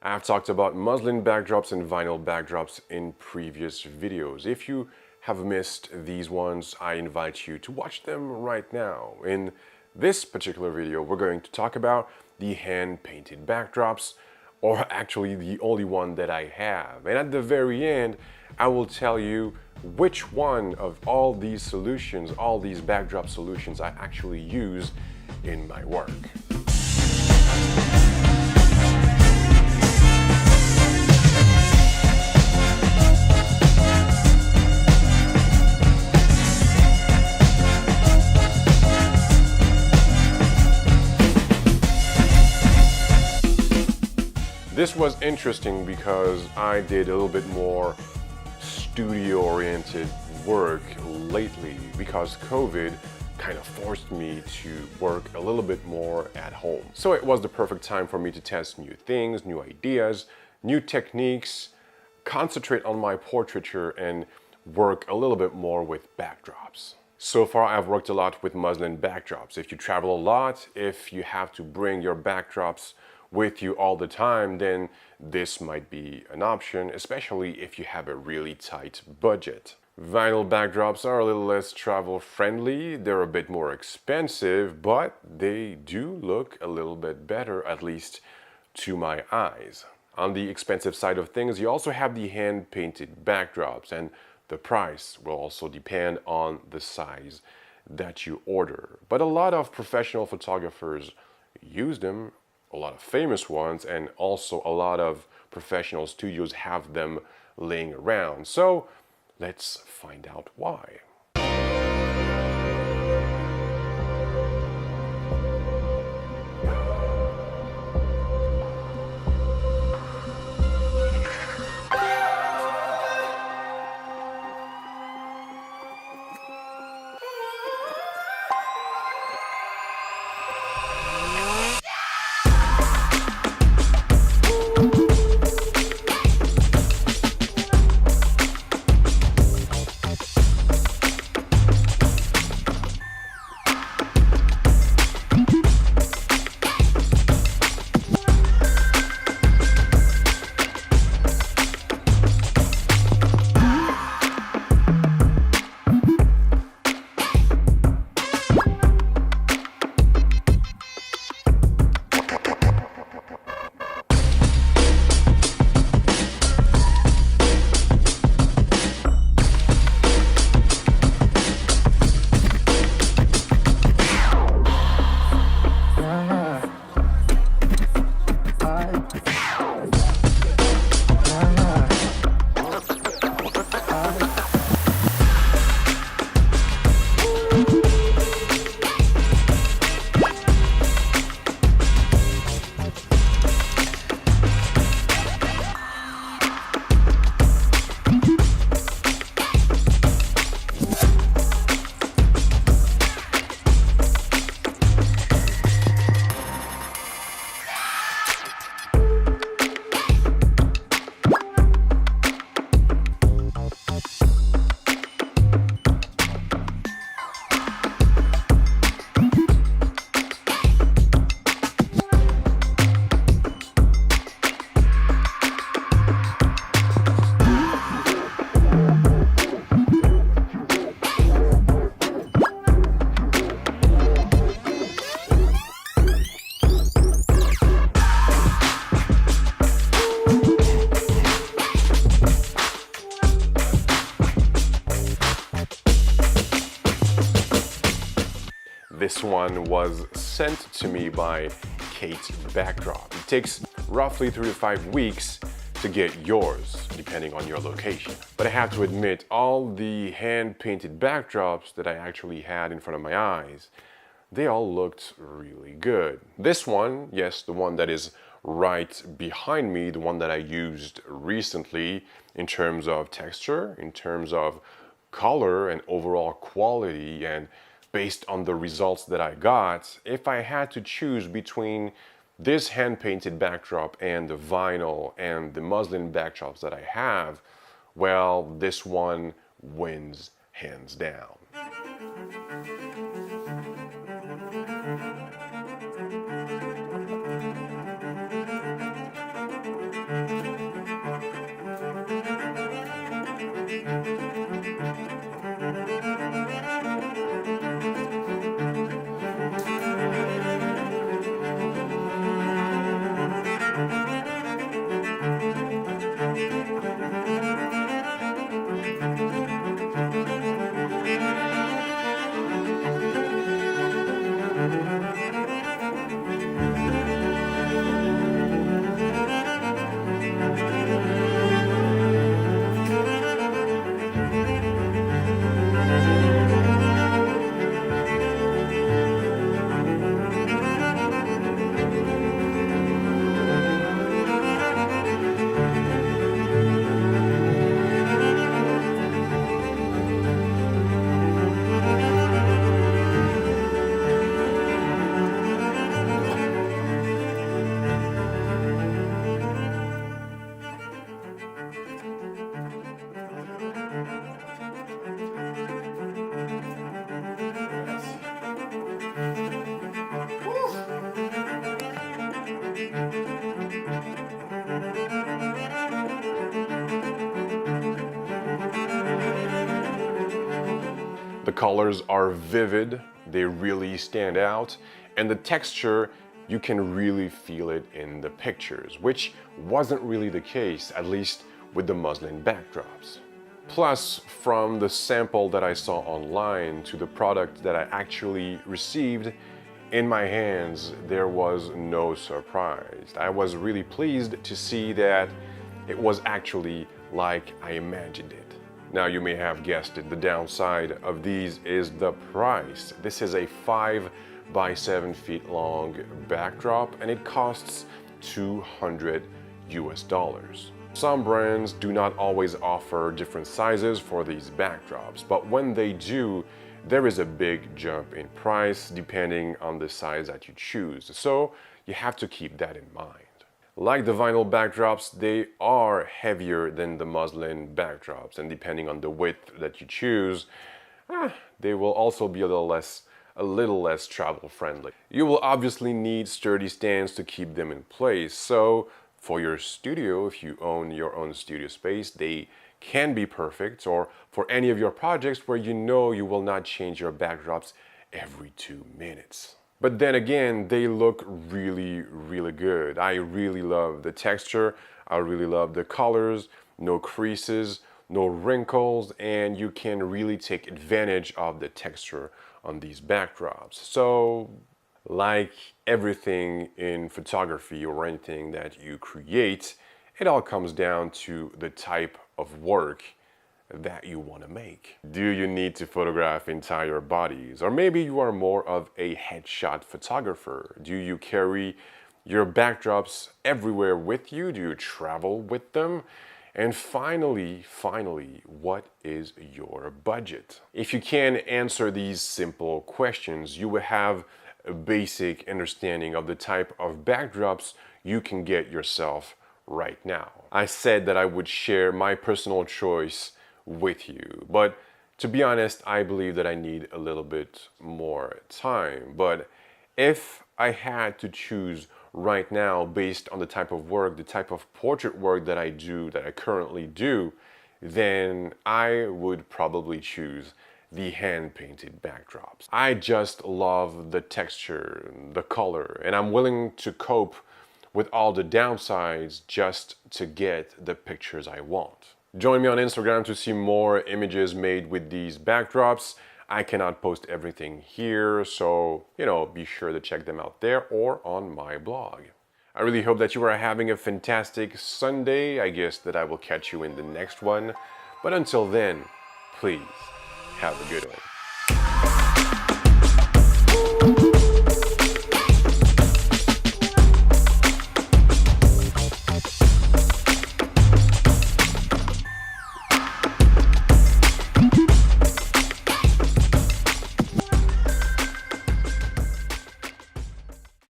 I've talked about muslin backdrops and vinyl backdrops in previous videos. If you have missed these ones, I invite you to watch them right now. In this particular video, we're going to talk about the hand-painted backdrops, or actually the only one that I have. And at the very end, I will tell you which one of all these solutions, all these backdrop solutions I actually use in my work. This was interesting because I did a little bit more studio-oriented work lately because COVID kind of forced me to work a little bit more at home. So it was the perfect time for me to test new things, new ideas, new techniques, concentrate on my portraiture and work a little bit more with backdrops. So far I've worked a lot with muslin backdrops. If you travel a lot, if you have to bring your backdrops with you all the time, then this might be an option, especially if you have a really tight budget. Vinyl backdrops are a little less travel friendly, they're a bit more expensive, but they do look a little bit better, at least to my eyes. On the expensive side of things, you also have the hand-painted backdrops, and the price will also depend on the size that you order. But a lot of professional photographers use them, a lot of famous ones, and also a lot of professional studios have them laying around. So let's find out why. This one was sent to me by Kate Backdrop. It takes roughly 3 to 5 weeks to get yours, depending on your location. But I have to admit, all the hand-painted backdrops that I actually had in front of my eyes, they all looked really good. This one, yes, the one that is right behind me, the one that I used recently, in terms of texture, in terms of color and overall quality, and based on the results that I got, if I had to choose between this hand-painted backdrop and the vinyl and the muslin backdrops that I have, well, this one wins hands down. colors are vivid, they really stand out, and the texture, you can really feel it in the pictures, which wasn't really the case, at least with the muslin backdrops. Plus, from the sample that I saw online to the product that I actually received in my hands, there was no surprise. I was really pleased to see that it was actually like I imagined it. Now, you may have guessed it, the downside of these is the price. This is a 5 by 7 feet long backdrop and it costs $200 US. Some brands do not always offer different sizes for these backdrops, but when they do, there is a big jump in price depending on the size that you choose. So you have to keep that in mind. Like the vinyl backdrops, they are heavier than the muslin backdrops, and depending on the width that you choose, they will also be a little less travel friendly. You will obviously need sturdy stands to keep them in place, so for your studio, if you own your own studio space, they can be perfect, or for any of your projects where you know you will not change your backdrops every 2 minutes. But then again, they look really, really good. I really love the texture, I really love the colors, no creases, no wrinkles, and you can really take advantage of the texture on these backdrops. So, like everything in photography or anything that you create, it all comes down to the type of work that you want to make. Do you need to photograph entire bodies? Or maybe you are more of a headshot photographer. Do you carry your backdrops everywhere with you? Do you travel with them? And finally, what is your budget? If you can answer these simple questions, you will have a basic understanding of the type of backdrops you can get yourself right now. I said that I would share my personal choice with you, but to be honest, I believe that I need a little bit more time. But if I had to choose right now based on the type of work, the type of portrait work that I do, that I currently do, then I would probably choose the hand-painted backdrops. I just love the texture, the color, and I'm willing to cope with all the downsides just to get the pictures I want. Join me on Instagram to see more images made with these backdrops. I cannot post everything here, so, be sure to check them out there or on my blog. I really hope that you are having a fantastic Sunday. I guess that I will catch you in the next one. But until then, please have a good one.